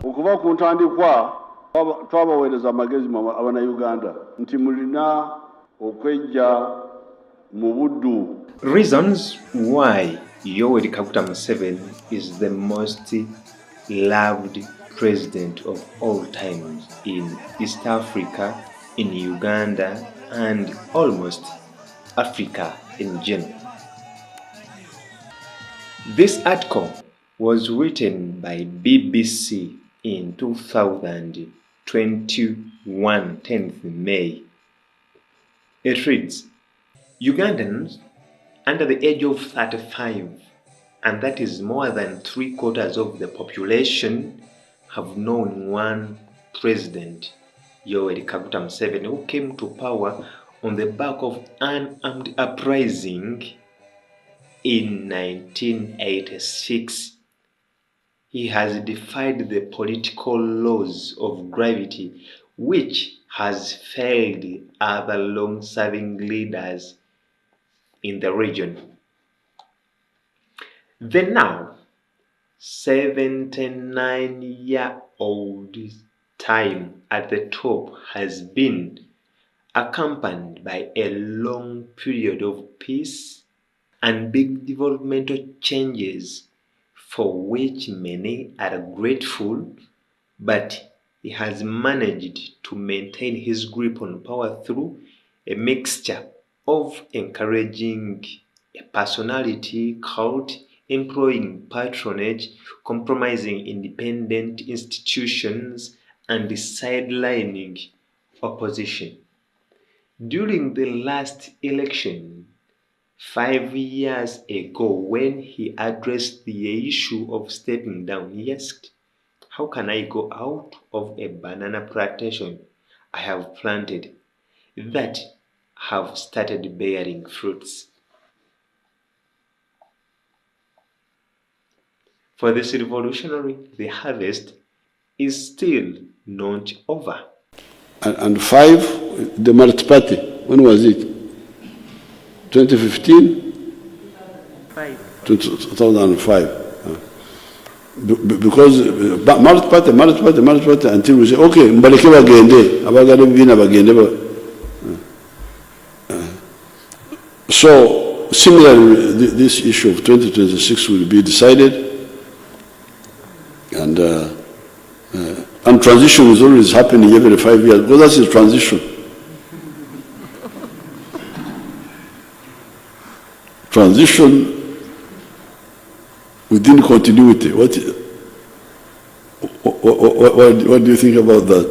Okuva ku ntandikwa twabaweereza amagezi Uganda nti mulina okwejja mu buddu. Reasons why Yoweri Museveni is the most loved president of all times in East Africa, in Uganda, and almost Africa in general. This article was written by BBC in 2021, 10th May. It reads, Ugandans under the age of 35, and that is more than 3/4 of the population, have known one president, Yoweri Museveni, who came to power on the back of an armed uprising in 1986. He has defied the political laws of gravity, which has failed other long-serving leaders in the region. The now 79-year-old time at the top has been accompanied by a long period of peace and big developmental changes for which many are grateful, but he has managed to maintain his grip on power through a mixture of encouraging a personality cult, employing patronage, compromising independent institutions, and sidelining opposition. During the last election, 5 years ago, when he addressed the issue of stepping down, he asked, "How can I go out of a banana plantation I have planted that have started bearing fruits?" For this revolutionary, the harvest is still not over. And 5, the Multi Party, when was it? 2015? 2005. Because Multi Party until we say, okay, mbaleke bagende, abagale bibina bagende. So, similarly, this issue of 2026 will be decided, and transition is always happening every 5 years, because that's a transition. Transition within continuity. What do you think about that?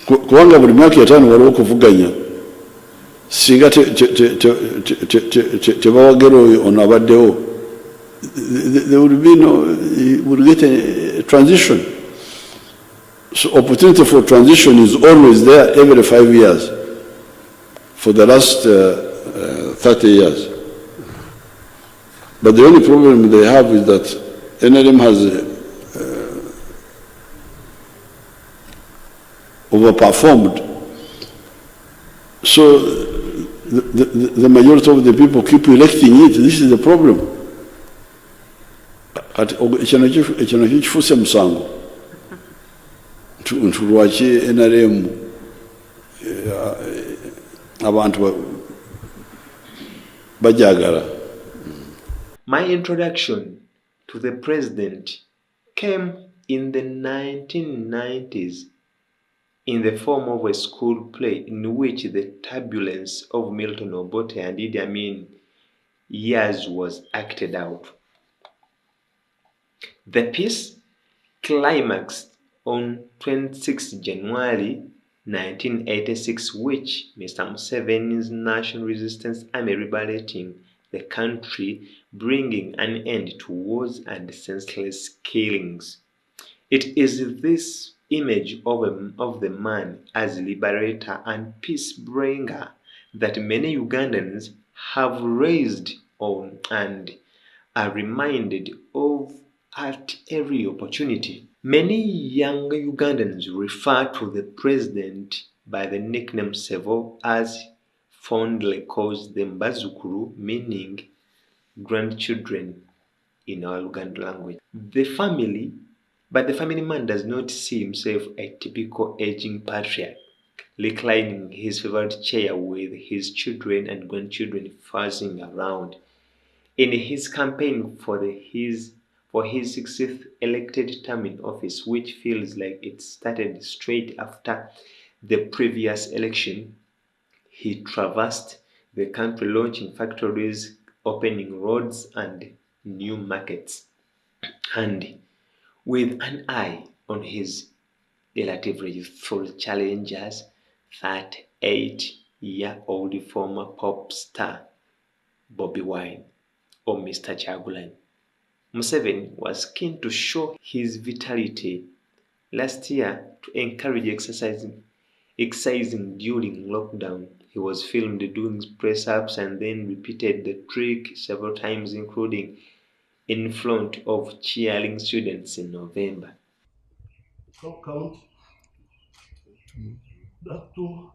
Kuwanga buli myaka 5 waliwo okuvuganya singa tebawagera oyo ono abaddewo, there would be would get a transition. So opportunity for transition is always there every 5 years for the last 30 years. But the only problem they have is that NLM has overperformed. So the majority of the people keep electing it. This is the problem. Ekyo kifuuse musango nti lwaki NRM abantu bajagala. My introduction to the president came in the 1990s in the form of a school play in which the turbulence of Milton Obote and Idi Amin years was acted out. The piece climaxed on 26 January 1986, which Mr. Museveni's National Resistance Army liberating the country, bringing an end to wars and senseless killings. It is this image of the man as liberator and peace bringer that many Ugandans have raised on and are reminded of at every opportunity. Many young Ugandans refer to the president by the nickname Sevo, as fondly calls them Bazukuru, meaning grandchildren. in our Ugandan language. The family man does not see himself a typical aging patriarch, reclining in his favorite chair with his children and grandchildren fuzzing around. In his campaign for his 60th elected term in office, which feels like it started straight after the previous election, he traversed the country launching factories, opening roads and new markets, and with an eye on his relatively youthful challengers, 38-year-old former pop star Bobby Wine or Mr. Chagulan. Museveni was keen to show his vitality last year to encourage exercising during lockdown. He was filmed doing press-ups and then repeated the trick several times, including in front of cheering students in November. Now count that two.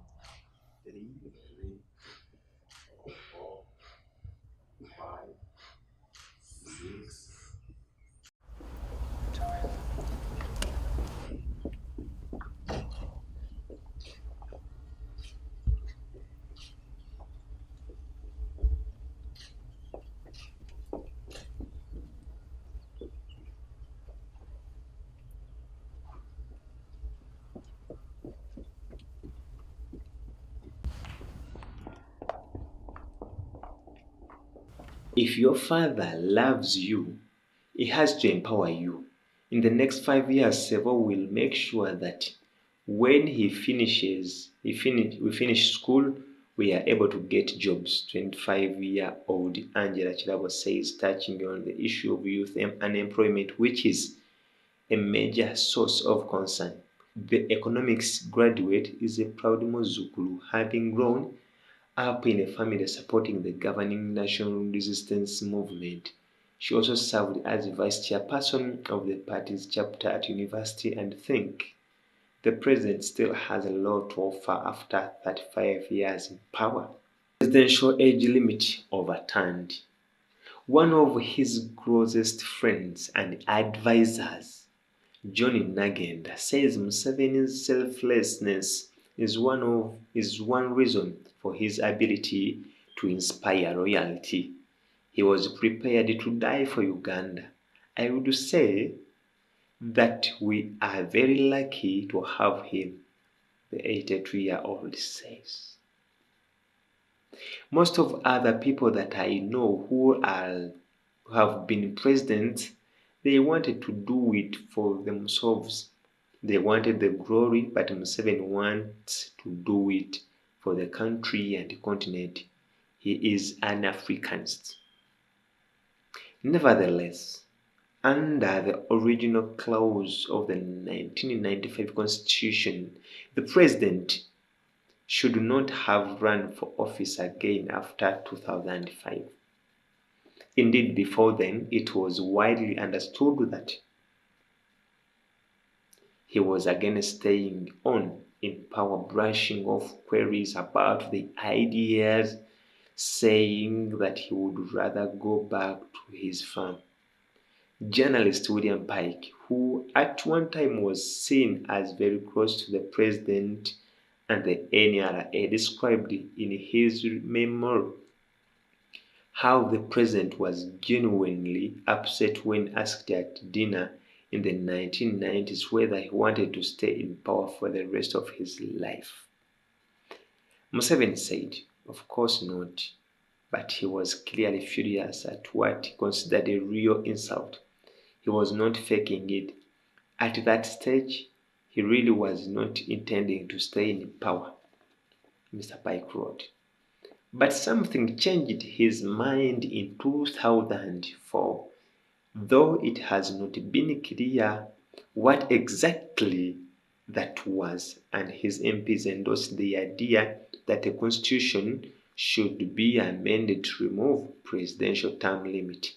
If your father loves you, he has to empower you. In the next 5 years, Sevo will make sure that when we finish school, we are able to get jobs. 25-year-old Angela Chirabo says, touching on the issue of youth unemployment, which is a major source of concern. The economics graduate is a proud Muzukulu, having grown up in a family supporting the governing national resistance movement. She also served as vice chairperson of the party's chapter at university and think the president still has a lot to offer after 35 years in power. Presidential age limit overturned. One of his closest friends and advisors, Johnny Nagenda, says Museveni's selflessness is one reason for his ability to inspire loyalty. He was prepared to die for Uganda. I would say that we are very lucky to have him, the 82-year-old says. Most of other people that I know who have been presidents, they wanted to do it for themselves. They wanted the glory, but Museveni wants to do it for the country and the continent. He is an Africanist. Nevertheless, under the original clause of the 1995 Constitution, the president should not have run for office again after 2005. Indeed, before then, it was widely understood that he was against staying on in power, brushing off queries about the ideas, saying that he would rather go back to his farm. Journalist William Pike, who at one time was seen as very close to the president and the NRA, described in his memoir how the president was genuinely upset when asked at dinner in the 1990s whether he wanted to stay in power for the rest of his life. Museveni said, of course not, but he was clearly furious at what he considered a real insult. He was not faking it. At that stage, he really was not intending to stay in power, Mr. Pike wrote. But something changed his mind in 2004, though it has not been clear what exactly that was, and his MPs endorsed the idea that the constitution should be amended to remove presidential term limit.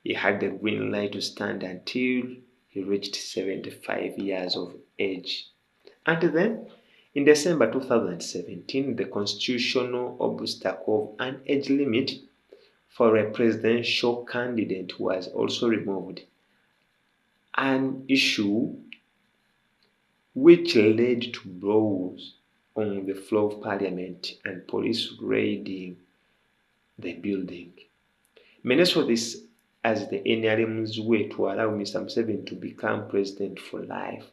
He had the green light to stand until he reached 75 years of age. And then, in December 2017, the constitutional obstacle of an age limit for a presidential candidate was also removed, an issue which led to brawls on the floor of parliament and police raiding the building. Many saw this as the NRM's way to allow Mr. Museveni to become president for life.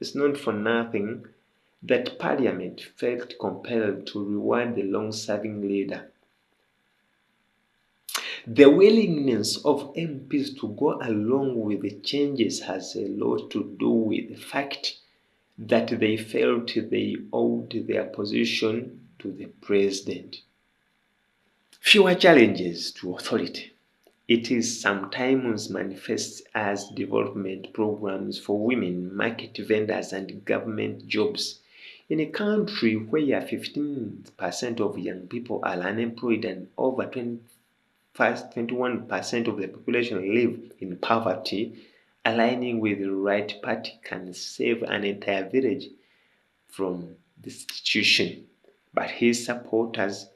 It's not for nothing that Parliament felt compelled to reward the long-serving leader. The willingness of MPs to go along with the changes has a lot to do with the fact that they felt they owed their position to the president. Fewer challenges to authority. It is sometimes manifests as development programs for women, market vendors, and government jobs. In a country where 15% of young people are unemployed and over 21% of the population live in poverty, aligning with the right party can save an entire village from destitution. But his supporters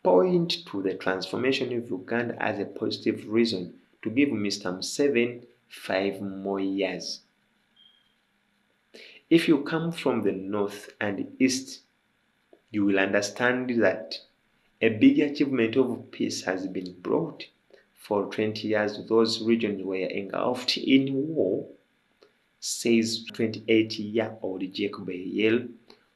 point to the transformation of Uganda as a positive reason to give Mr. Museveni 5 more years. If you come from the north and east, you will understand that a big achievement of peace has been brought. For 20 years, those regions were engulfed in war, says 28-year-old Jacob Eyel,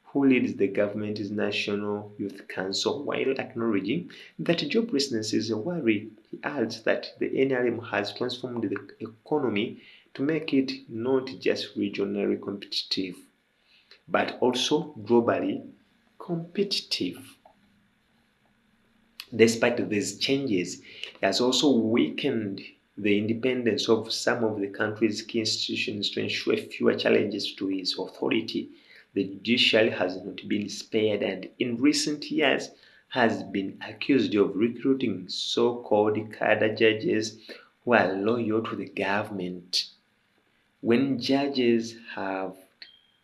who leads the government's National Youth Council, while acknowledging that joblessness is a worry. He adds that the NRM has transformed the economy to make it not just regionally competitive, but also globally competitive. Despite these changes, it has also weakened the independence of some of the country's key institutions to ensure fewer challenges to its authority. The judiciary has not been spared and in recent years has been accused of recruiting so-called cadre judges who are loyal to the government. When judges have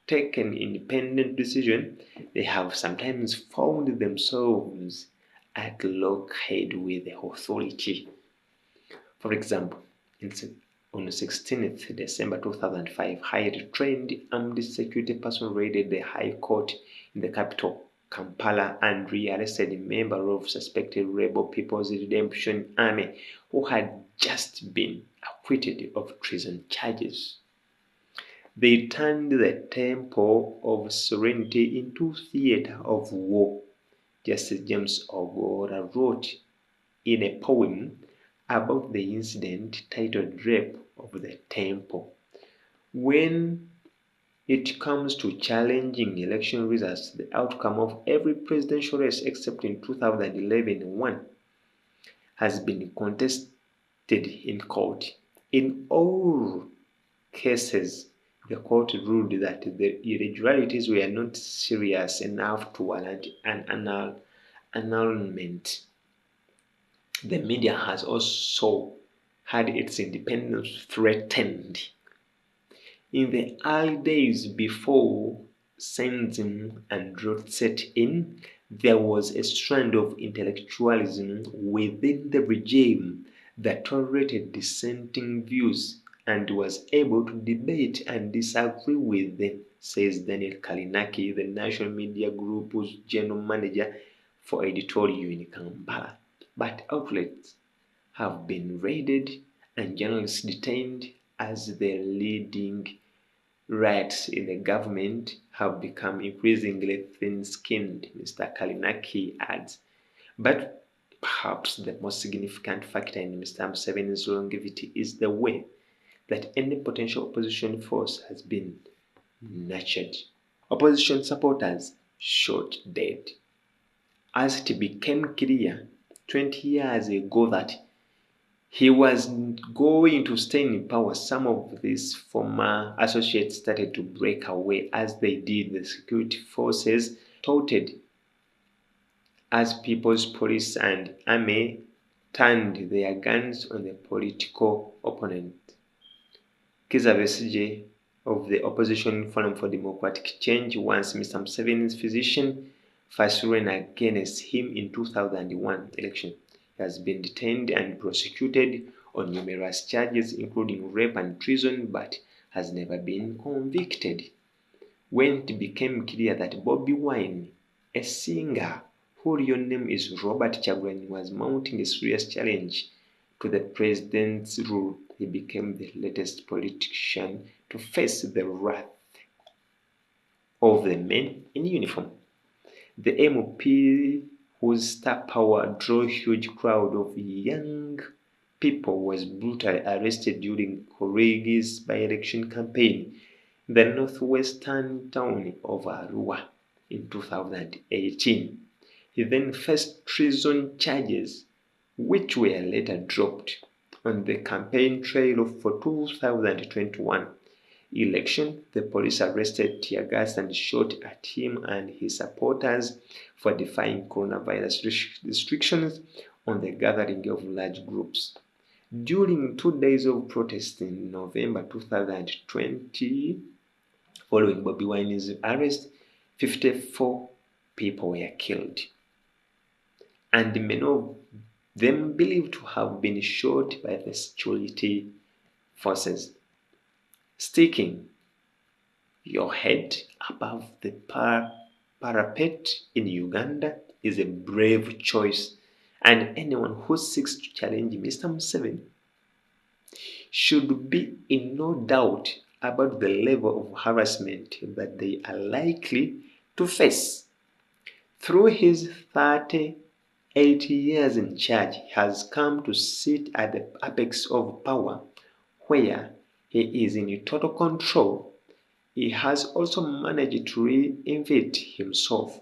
taken independent decisions, they have sometimes found themselves at loggerhead with the authority. For example, on 16th December 2005, highly trained armed security personnel raided the High Court in the capital, Kampala, and re-arrested a member of suspected rebel People's Redemption Army who had just been acquitted of treason charges. They turned the Temple of Serenity into a theater of war. Justice James Ogora wrote in a poem about the incident titled Rape of the Temple. When it comes to challenging election results, the outcome of every presidential race except in 2011 one has been contested in court. In all cases, the court ruled that the irregularities were not serious enough to warrant an annulment. The media has also had its independence threatened. In the early days before censorship and drought set in, there was a strand of intellectualism within the regime that tolerated dissenting views and was able to debate and disagree with them, says Daniel Kalinaki, the National Media Group's general manager for editorial in Kampala. But outlets have been raided and journalists detained as the leading riots in the government have become increasingly thin-skinned, Mr. Kalinaki adds. But perhaps the most significant factor in Mr. Museveni's longevity is the way that any potential opposition force has been nurtured. Opposition supporters shot dead. As it became clear 20 years ago that he was going to stay in power, some of these former associates started to break away as they did the security forces touted as People's Police and Army turned their guns on the political opponent. Kizza Besigye of the Opposition Forum for Democratic Change, once Mr. Museveni's physician, first ran against him in 2001 election. He has been detained and prosecuted on numerous charges, including rape and treason, but has never been convicted. When it became clear that Bobi Wine, a singer whose real name is Robert Kyagulanyi, was mounting a serious challenge to the president's rule, he became the latest politician to face the wrath of the men in uniform. The MP, whose star power drew a huge crowd of young people, was brutally arrested during Koregi's by-election campaign in the northwestern town of Arua in 2018. He then faced treason charges, which were later dropped. On the campaign trail for 2021 election, the police arrested, tear gas and shot at him and his supporters for defying coronavirus restrictions on the gathering of large groups. During 2 days of protest in November 2020, following Bobi Wine's arrest, 54 people were killed, and many of them believed to have been shot by the security forces. Sticking your head above the parapet in Uganda is a brave choice, and anyone who seeks to challenge Mr. Museveni should be in no doubt about the level of harassment that they are likely to face. Through his 38 years in charge, he has come to sit at the apex of power, where he is in total control. He has also managed to reinvent himself.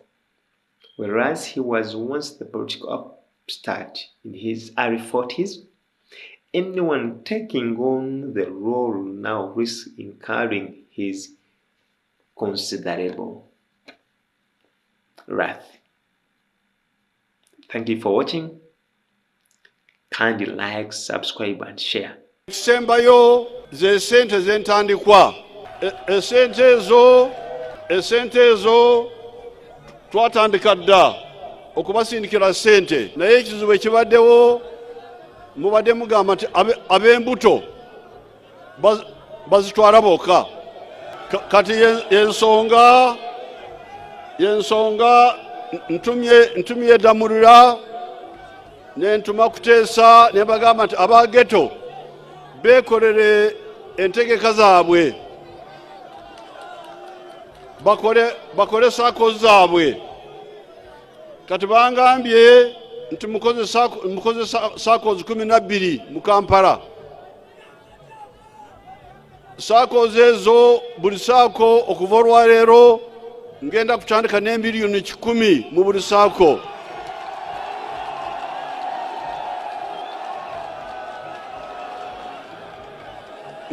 Whereas he was once the political upstart in his early 40s, anyone taking on the role now risks incurring his considerable wrath. Thank you for watching. Kindly like, subscribe and share. Sembayo ze sente zentandikwa. Esente ezo twatandika dda okubasindikira sente, naye ekizibu ekibaddewo mubadde mugamba nti ab'embuto bazitwala bokka. Kati yensonga ntumye eddamulira ne ntuma kuteesa ne bagamba nti abageto beekolere entegeka zaabwe, bakole saako zaabwe. Kati bangambye nti mukoze saako 12 mu Kampala. Saako ezo buli saako okuva olwaleero ngenda kutandika ne miliyoni 10 mu buli saako.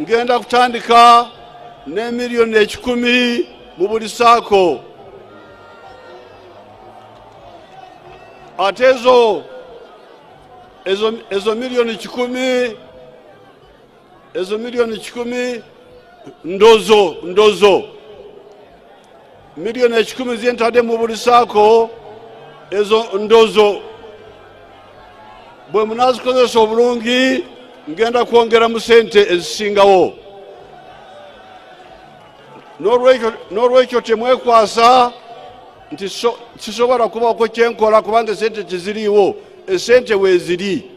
Ngenda kutandika ne miliyoni 10 mu buli saako. Ate ezo miliyoni 10, ezo miliyoni 10 ndozo miliyoni 10 zentadde mu buli saako, ezo ndozo bwe munazikozesa obulungi ngenda kwongera mu sente ezisingawo. N'olwekyo temwekwasa nti sisobola kubaako kyenkola kubanga sente teziriiwo. Esente weeziri.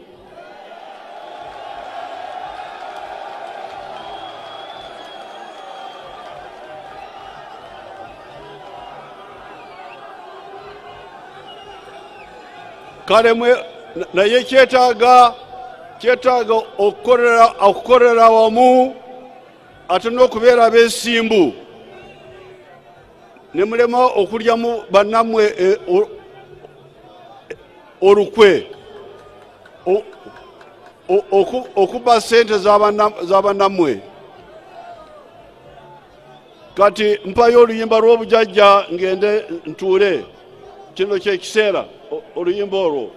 Kale naye kyetaaga okukolera wamu ate n'okubeera abeesimbu, ne mulema okulyamu bannammwe olukwe, okuba sente z'abannammwe. Kati mpayo oluyimba lw'obujajja ngende ntuule. Kino kyekiseera oluyimba olwo.